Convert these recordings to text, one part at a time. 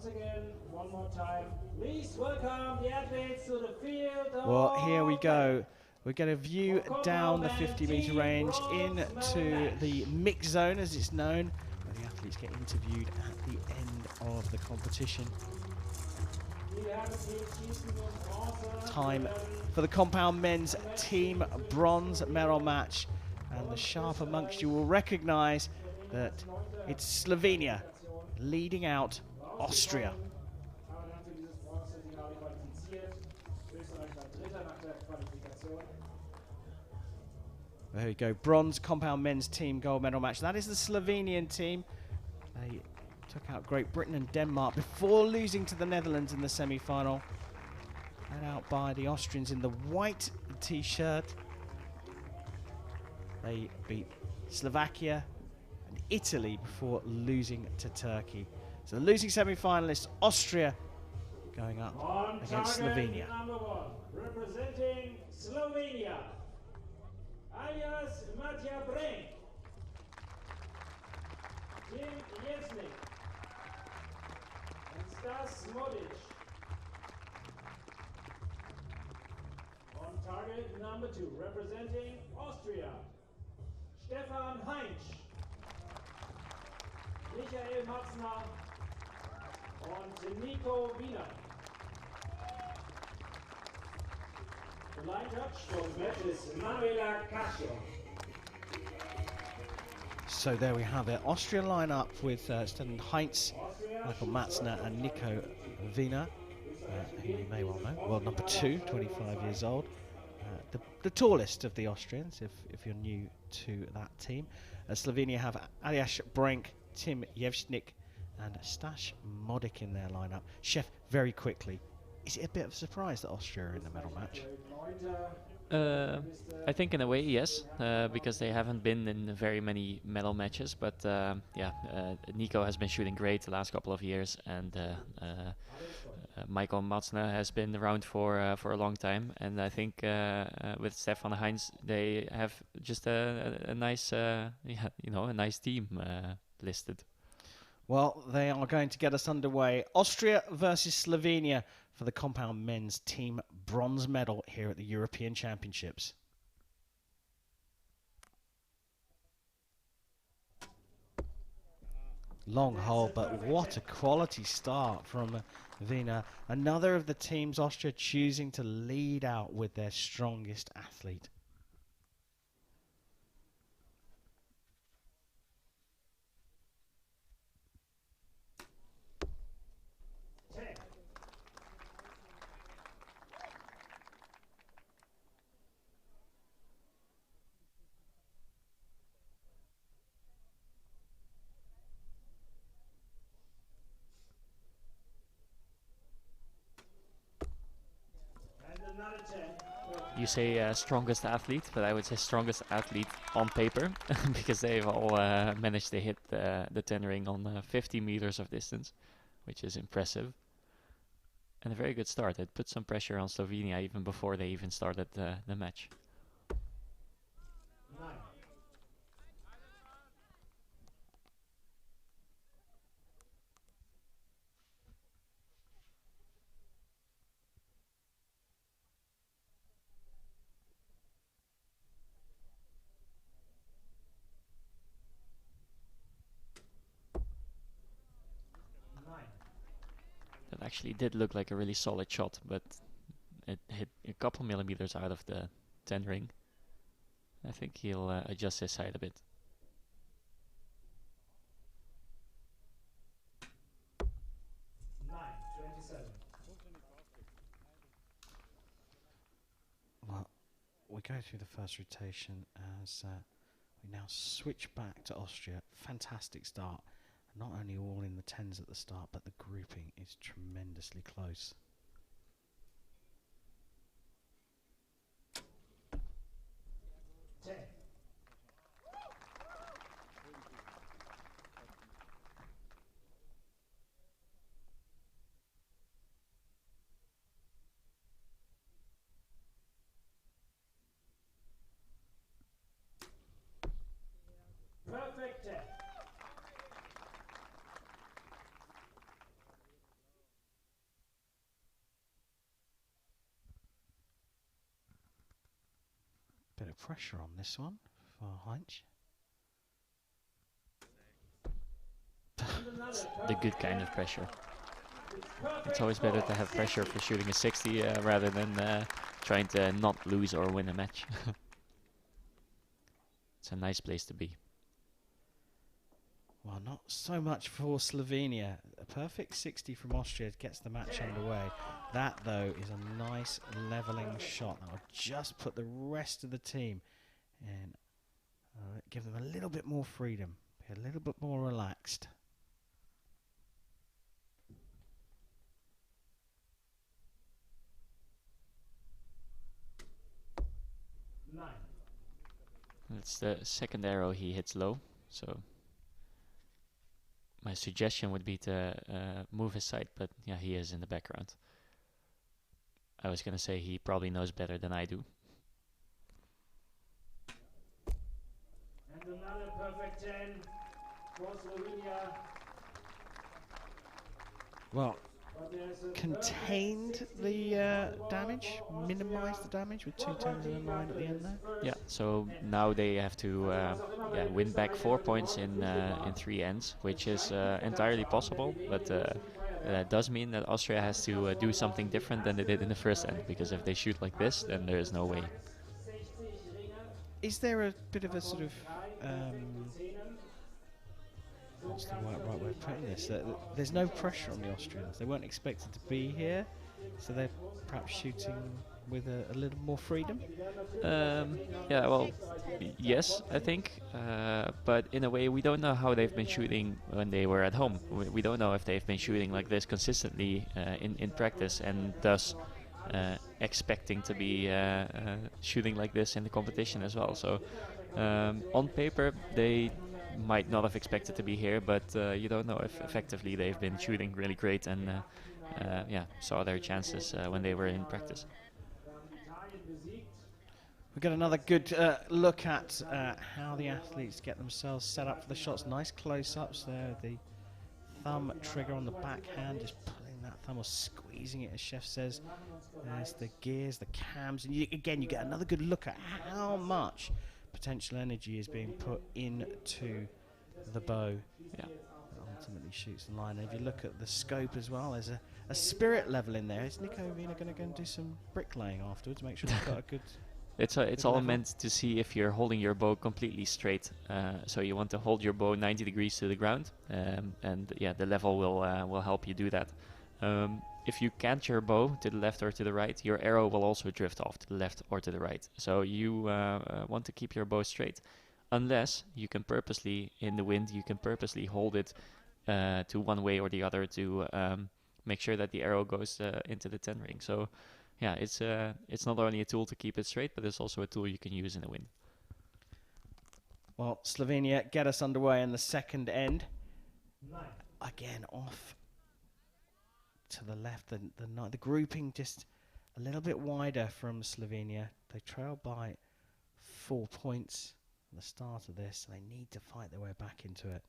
once again, one more time, please welcome the athletes to the field. Well, here we go. We get a view down the 50-meter range into the mix zone, as it's known, where the athletes get interviewed at the end of the competition. Time for the compound men's team bronze medal match. And the sharp amongst you will recognize that it's Slovenia leading out Austria. There we go, bronze compound men's team gold medal match. That is the Slovenian team. They took out Great Britain and Denmark before losing to the Netherlands in the semi-final. Led out by the Austrians in the white t-shirt. They beat Slovakia and Italy before losing to Turkey. So the losing semi-finalists, Austria, going up against Slovenia. Number 1, representing Slovenia, alias Matja Brink, Tim Jesnik, and Stas Modic. On target number 2, representing Austria, Stefan Heinz, Michael Matzner, and Nico Wiener. The line judge for the match is Manuela Casio. So there we have it. Austrian lineup with Stefan Heinz, Michael Matzner and Nico Wiener, who you may well know. World number 2, 25 years old. The tallest of the Austrians, if you're new to that team. Slovenia have Aljaž Brink, Tim Jevšnik and Stas Modic in their lineup. Chef, very quickly, is it a bit of a surprise that Austria are in the medal match? I think in a way, yes, because they haven't been in very many medal matches. But Nico has been shooting great the last couple of years, and Michael Matzner has been around for a long time. And I think with Stefan Heinz, they have just a nice, a nice team listed. Well, they are going to get us underway. Austria versus Slovenia for the compound men's team bronze medal here at the European Championships. Long hole, but what a quality start from Wiener. Another of the teams Austria choosing to lead out with their strongest athlete. You say strongest athlete, but I would say strongest athlete on paper, because they've all managed to hit the 10 ring on 50 meters of distance, which is impressive. And a very good start. It put some pressure on Slovenia even before they even started the match. That actually did look like a really solid shot, but it hit a couple millimeters out of the 10 ring. I think he'll adjust his side a bit. Well, we go through the first rotation as we now switch back to Austria. Fantastic start. Not only all in the 10s at the start, but the grouping is tremendously close. Perfect. Bit of pressure on this one for Heinz. It's the good kind of pressure. It's always better to have pressure for shooting a 60 rather than trying to not lose or win a match. It's a nice place to be. Well, not so much for Slovenia. A perfect 60 from Austria gets the match underway. That, though, is a nice levelling shot. That will just put the rest of the team in, give them a little bit more freedom, be a little bit more relaxed. It's the second arrow he hits low, so my suggestion would be to move his sight, but yeah, he is in the background. I was gonna say he probably knows better than I do. And another perfect 10 for Slovenia. Well, contained the damage, minimised the damage with 2 10s and a 9 at the end there. Yeah, so now they have to win back 4 points in 3 ends, which is entirely possible, but that does mean that Austria has to do something different than they did in the first end, because if they shoot like this, then there is no way. Is there a bit of a sort of what's the right way of putting this? There's no pressure on the Austrians. They weren't expected to be here, so they're perhaps shooting with a little more freedom. Yeah, well, yes, I think, but in a way we don't know how they've been shooting when they were at home. We don't know if they've been shooting like this consistently in practice, and thus expecting to be shooting like this in the competition as well. So on paper they might not have expected to be here, but you don't know if effectively they've been shooting really great and yeah, saw their chances when they were in practice. We get another good look at how the athletes get themselves set up for the shots. Nice close-ups there. The thumb trigger on the backhand, just pulling that thumb or squeezing it, as Chef says. There's the gears, the cams, and again you get another good look at how much potential energy is being put into the bow. Yeah. That ultimately shoots the line. And if you look at the scope as well, there's a spirit level in there. Is Nico Vina going to go and do some bricklaying afterwards? Make sure he's got a good... It's all meant to see if you're holding your bow completely straight. So you want to hold your bow 90 degrees to the ground, and yeah, the level will help you do that. If you cant your bow to the left or to the right, your arrow will also drift off to the left or to the right. So you want to keep your bow straight, unless you can purposely, in the wind, you can purposely hold it to one way or the other to make sure that the arrow goes into the 10 ring. So yeah, it's not only a tool to keep it straight, but it's also a tool you can use in the wind. Well, Slovenia get us underway in the second end. Again, off to the left. The grouping just a little bit wider from Slovenia. They trail by 4 points at the start of this. They need to fight their way back into it.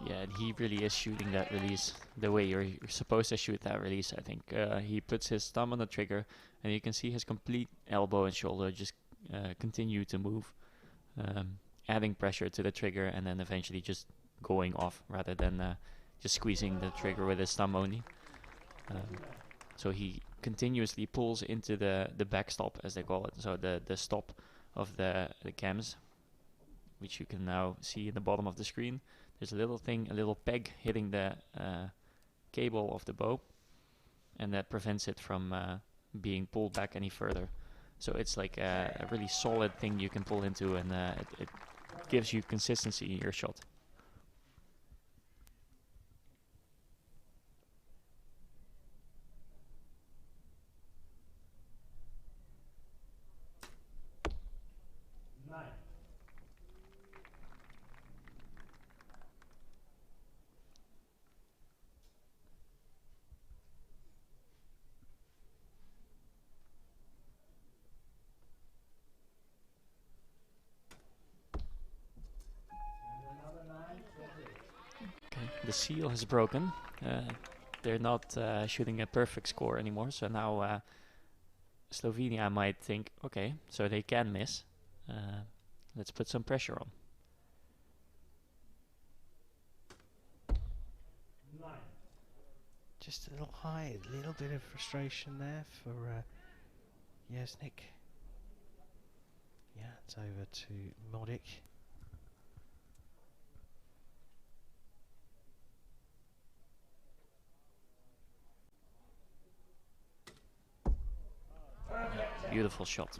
Yeah, and he really is shooting that release the way you're supposed to shoot that release, I think. He puts his thumb on the trigger, and you can see his complete elbow and shoulder just continue to move, adding pressure to the trigger, and then eventually just going off rather than just squeezing the trigger with his thumb only. So he continuously pulls into the backstop, as they call it, so the stop of the cams, which you can now see in the bottom of the screen. There's a little thing, a little peg hitting the cable of the bow, and that prevents it from being pulled back any further. So it's like a really solid thing you can pull into, and it gives you consistency in your shot. The seal has broken. they're not shooting a perfect score anymore. So now Slovenia might think, okay, so they can miss. Let's put some pressure on. Just a little high, a little bit of frustration there for Jesnik. Yeah, it's over to Modic. Beautiful shot.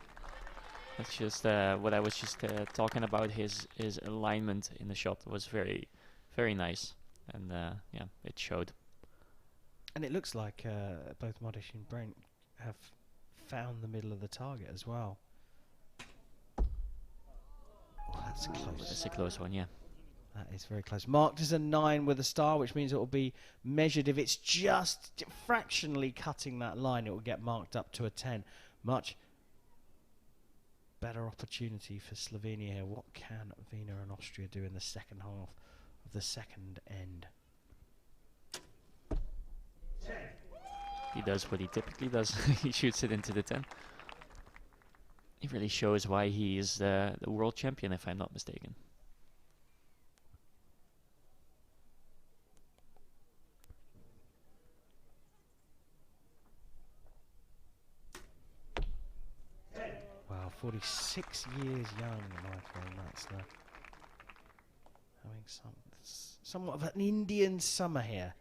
That's just what I was just talking about. His alignment in the shot was very, very nice, and yeah, it showed. And it looks like both Modic and Brent have found the middle of the target as well. Oh, that's close. It's a close one, yeah. That is very close. Marked as a 9 with a star, which means it will be measured. If it's just fractionally cutting that line, it will get marked up to a 10. Much better opportunity for Slovenia here. What can Wiener and Austria do in the second half of the second end? He does what he typically does. He shoots it into the 10. He really shows why he is the world champion, if I'm not mistaken. Wow, 46 years young, Michael Matzner. Having somewhat of an Indian summer here.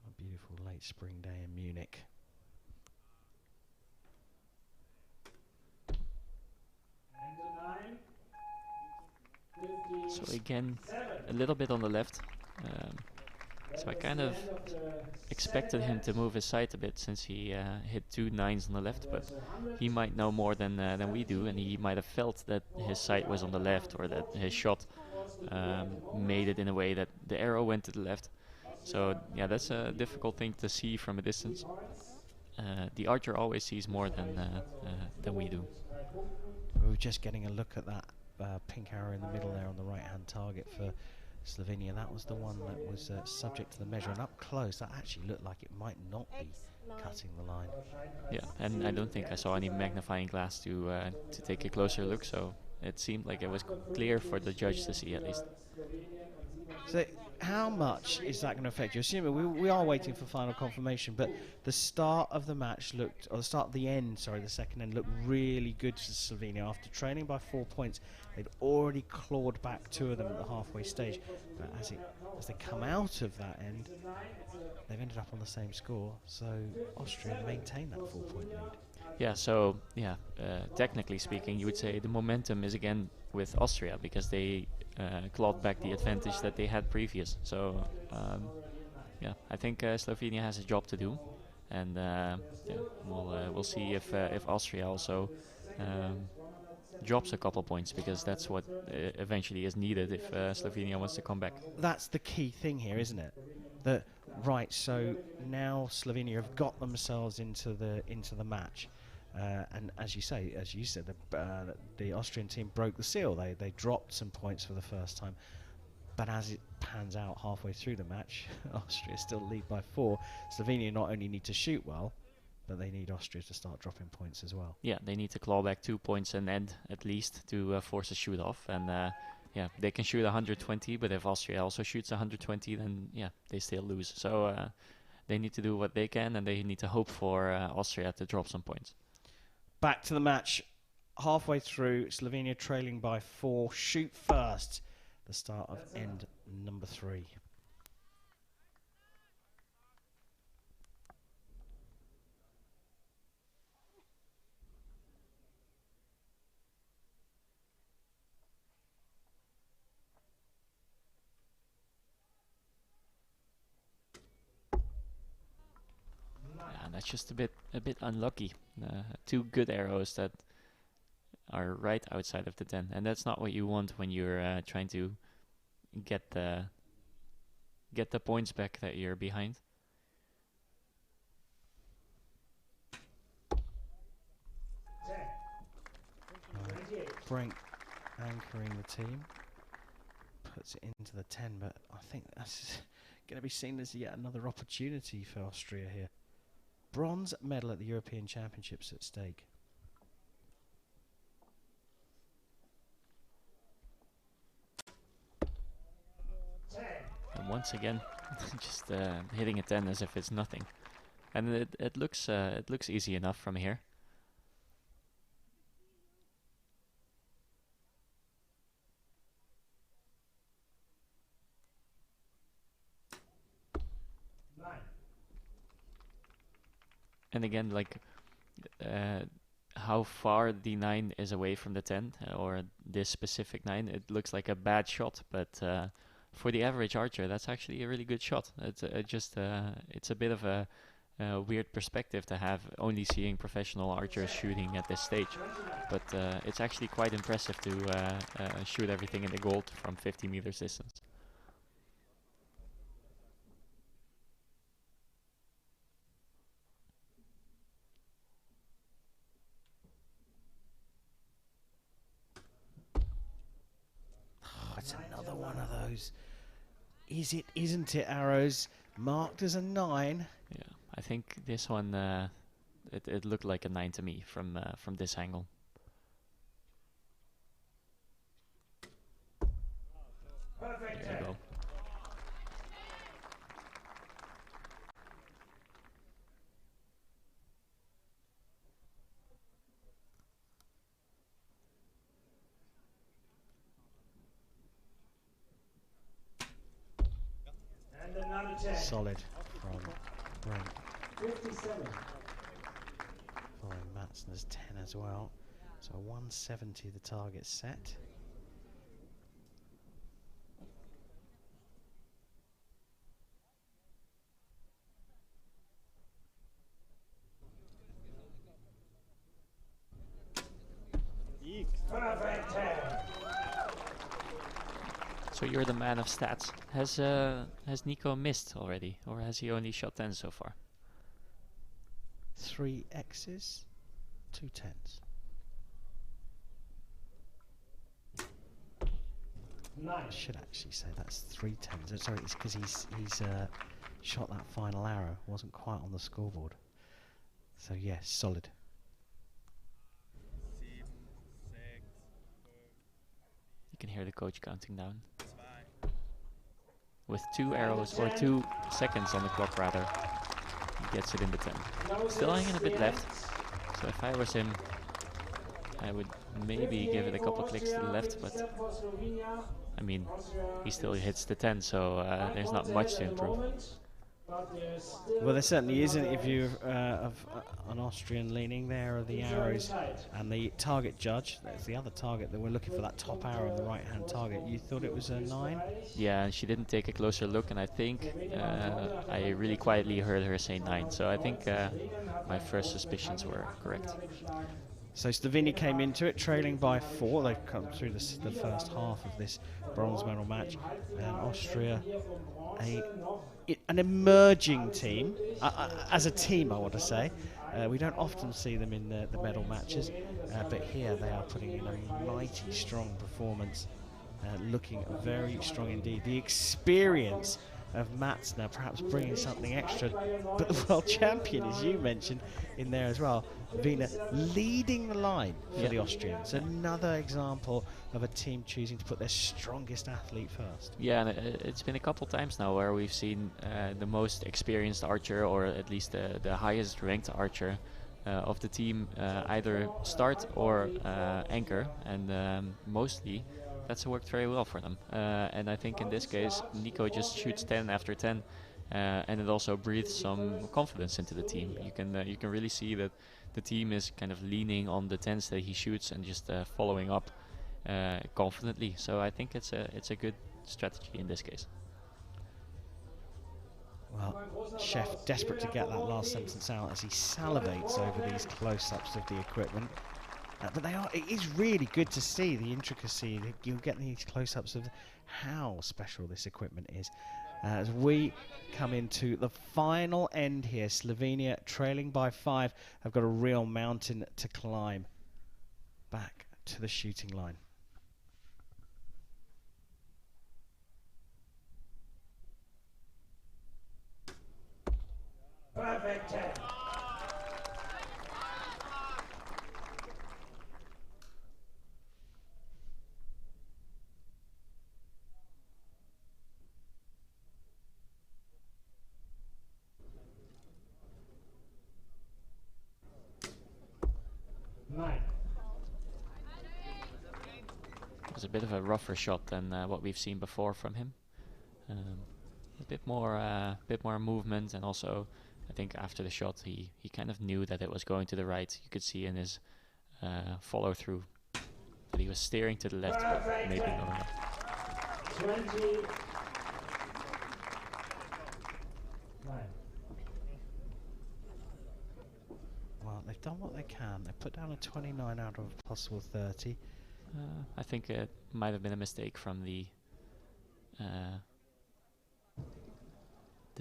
A beautiful late spring day in Munich. So again, a little bit on the left. So I kind of expected him to move his side a bit since he hit 2 9s on the left, but he might know more than we do, and he might have felt that his side was on the left, or that his shot made it in a way that the arrow went to the left. So yeah, that's a difficult thing to see from a distance. The archer always sees more than we do. We were just getting a look at that pink arrow in the middle there on the right-hand target for Slovenia. That was the one that was subject to the measure, and up close that actually looked like it might not be cutting the line. Yeah, and I don't think I saw any magnifying glass to take a closer look, so it seemed like it was clear for the judge to see at least. So how much is that going to affect you? Assuming we are waiting for final confirmation, but the start of the match looked, or the start of the end, sorry, the second end looked really good for Slovenia. After trailing by 4 points, they'd already clawed back 2 of them at the halfway stage. But as they come out of that end, they've ended up on the same score. So Austria maintained that 4-point lead. Yeah, so yeah, technically speaking, you would say the momentum is again with Austria, because they clawed back the advantage that they had previous. So yeah, I think Slovenia has a job to do, and yeah, we'll see if Austria also drops a couple points, because that's what eventually is needed if Slovenia wants to come back. That's the key thing here, isn't it? That right. So now Slovenia have got themselves into the match. And as you said, the Austrian team broke the seal. They dropped some points for the first time. But as it pans out halfway through the match, Austria still lead by 4. Slovenia not only need to shoot well, but they need Austria to start dropping points as well. Yeah, they need to claw back 2 points and end at least to force a shoot off. And yeah, they can shoot 120, but if Austria also shoots 120, then yeah, they still lose. So they need to do what they can, and they need to hope for Austria to drop some points. Back to the match. Halfway through, Slovenia trailing by 4. Shoot first. The start of end number 3. And that's just a bit unlucky. 2 good arrows that are right outside of the 10, and that's not what you want when you're trying to get the points back that you're behind. Brink anchoring the team, puts it into the 10, but I think that's going to be seen as yet another opportunity for Austria here. Bronze medal at the European Championships at stake. And once again, just hitting a 10 as if it's nothing. And it looks easy enough from here. And again, like how far the 9 is away from the 10, or this specific 9, it looks like a bad shot, but for the average archer, that's actually a really good shot. It's it's a bit of a weird perspective to have, only seeing professional archers shooting at this stage, but it's actually quite impressive to shoot everything in the gold from 50 meters distance. It's another one of those. Is it, isn't it, arrows? Marked as a 9. Yeah, I think this one, it looked like a 9 to me from this angle. Perfect. There you go. And another 10. Solid from Brent. 57. Following Matsner's 10 as well. So 170 the target set. Perfect 10. So you're the man of stats. Has Nico missed already, or has he only shot 10 so far? 3 X's, 2 10s. 9. I should actually say that's 3 10s. Sorry, it's because he's shot that final arrow. Wasn't quite on the scoreboard. So yes, solid. You can hear the coach counting down. With 2 arrows, or 2 seconds on the clock rather, he gets it in the 10. Still hanging a bit left, so if I was him, I would maybe give it a couple clicks to the left, but I mean, he still hits the 10, so there's not much to improve. Well, there certainly isn't. If you of an Austrian leaning, there are the arrows, and the target judge. That's the other target that we're looking for. That top arrow on the right-hand target. You thought it was a 9? Yeah, and she didn't take a closer look, and I think I really quietly heard her say 9. So I think my first suspicions were correct. So Slovenia came into it trailing by 4. They've come through the first half of this bronze medal match, and Austria, an emerging team, as a team I want to say. We don't often see them in the medal matches, but here they are putting in a mighty strong performance, looking very strong indeed. The experience of Matsner perhaps bringing something extra, but the world champion, as you mentioned, in there as well. Wiener leading the line for the Austrians. Another example of a team choosing to put their strongest athlete first. Yeah, and it's been a couple times now where we've seen the most experienced archer, or at least the highest ranked archer of the team, either start or anchor, and mostly that's worked very well for them. And I think in this case, Nico just shoots 10 after 10, and it also breathes some confidence into the team. You can really see that the team is kind of leaning on the 10s that he shoots and just following up confidently. So I think it's a good strategy in this case. Well, Chef desperate to get that last sentence out as he salivates over these close-ups of the equipment. But it is really good to see the intricacy. You'll get these close-ups of how special this equipment is. As we come into the final end here, Slovenia trailing by 5 have got a real mountain to climb back to the shooting line. Perfect 10. Nine. It was a bit of a rougher shot than what we've seen before from him. A bit more movement, and also I think after the shot he kind of knew that it was going to the right. You could see in his follow through that he was steering to the left, but maybe going left. 20. 9. Well, they've done what they can. They put down a 29 out of a possible 30. I think it might have been a mistake from the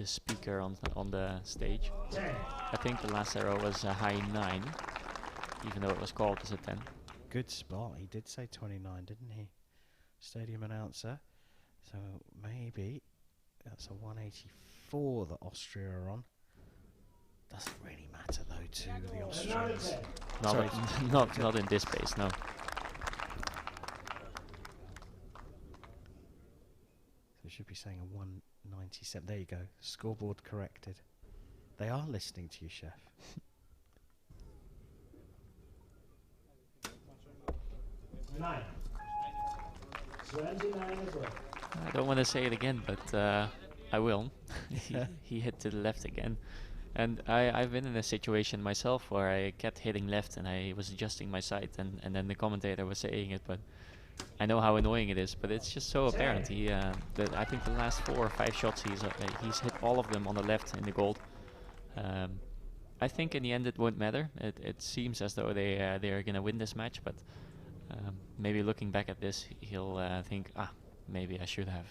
speaker on the stage. 10. I think the last arrow was a high 9, even though it was called as a 10. Good spot. He did say 29, didn't he? Stadium announcer. So maybe that's a 184 that Austria are on. Doesn't really matter though to the Austrians. Not in this space, no. So it should be saying a 197. There you go. Scoreboard corrected. They are listening to you, chef. 9. 29 as well. I don't want to say it again, but I will. he hit to the left again. And I've been in a situation myself where I kept hitting left and I was adjusting my sight, and then the commentator was saying it, but I know how annoying it is, but it's just so apparent. I think the last 4 or 5 shots he's hit all of them on the left in the gold. I think in the end it won't matter. It seems as though they are going to win this match, but maybe looking back at this, he'll think, maybe I should have.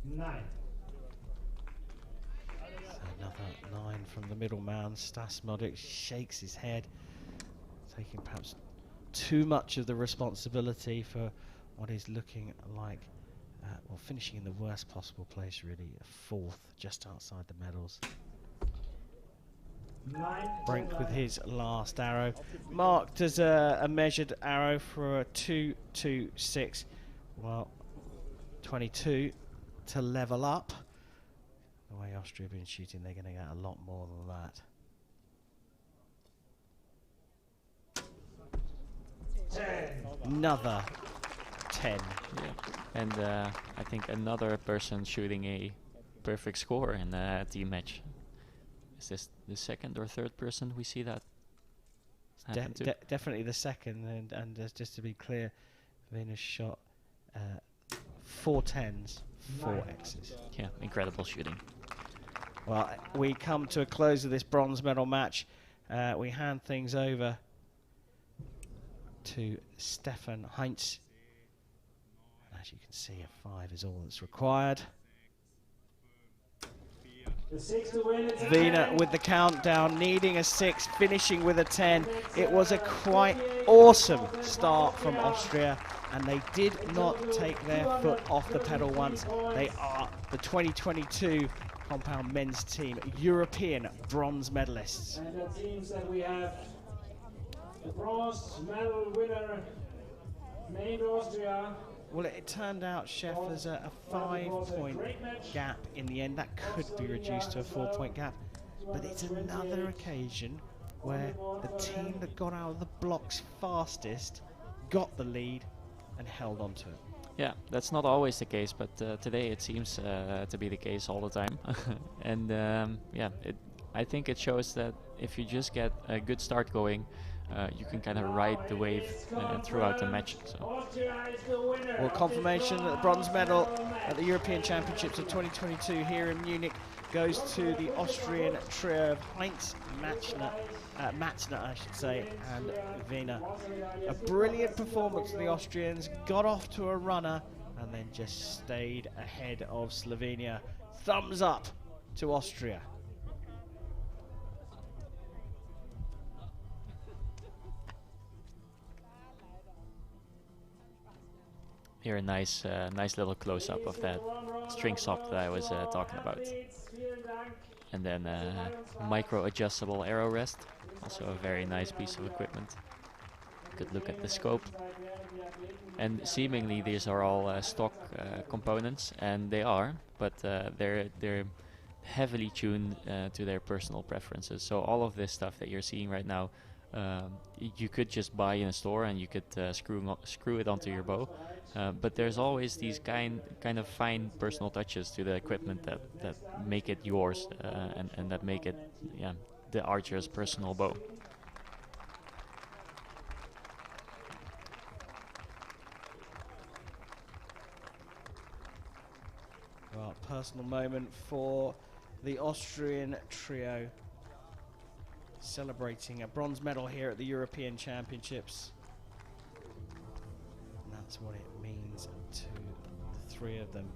9. Another 9 from the middleman. Stas Modic shakes his head, taking perhaps too much of the responsibility for what is looking like, well, finishing in the worst possible place, really. 4th, just outside the medals. 9. Brink with his last arrow, marked as a measured arrow for a 2-2-6. Well, 22 to level up. The way Austria have been shooting, they're going to get a lot more than that. 10. Another 10. Yeah. And I think another person shooting a perfect score in a team match. Is this the second or third person we see that happen to? Definitely the second, and just to be clear, Venus shot 4 10s, 4 X's. Yeah, incredible shooting. Well, we come to a close of this bronze medal match. We hand things over to Stefan Heinz. As you can see, a 5 is all that's required. The 6 to win. Wiener with the countdown, needing a 6, finishing with a 10. It was a quite awesome start from Austria, and they did not take their foot off the pedal once. They are the 2022 compound men's team European bronze medalists. And that seems that we have the bronze medal winner named Austria. Well, it turned out, Chef, there's a 5-point gap in the end. That could be reduced to a 4-point gap. But it's another occasion where the team that got out of the blocks fastest got the lead and held on to it. Yeah, that's not always the case, but today it seems to be the case all the time. And yeah, I think it shows that if you just get a good start going, you can kind of ride the wave throughout the match. So. Well, confirmation that the bronze medal at the European Championships of 2022 here in Munich goes to the Austrian trio of Heinz, Matzner, I should say, and Wiener. A brilliant performance of the Austrians, got off to a runner and then just stayed ahead of Slovenia. Thumbs up to Austria. Here a nice little close-up of that string soft that I was talking about. And then micro adjustable arrow rest, also a very nice piece of equipment. Good look at the scope. And seemingly these are all stock components, and they are, but they're heavily tuned to their personal preferences. So all of this stuff that you're seeing right now, you could just buy in a store and you could screw it onto your bow. But there's always these kind of fine personal touches to the equipment that make it yours and that make it the archer's personal bow. Well, personal moment for the Austrian trio, celebrating a bronze medal here at the European Championships. And that's what it means to the three of them.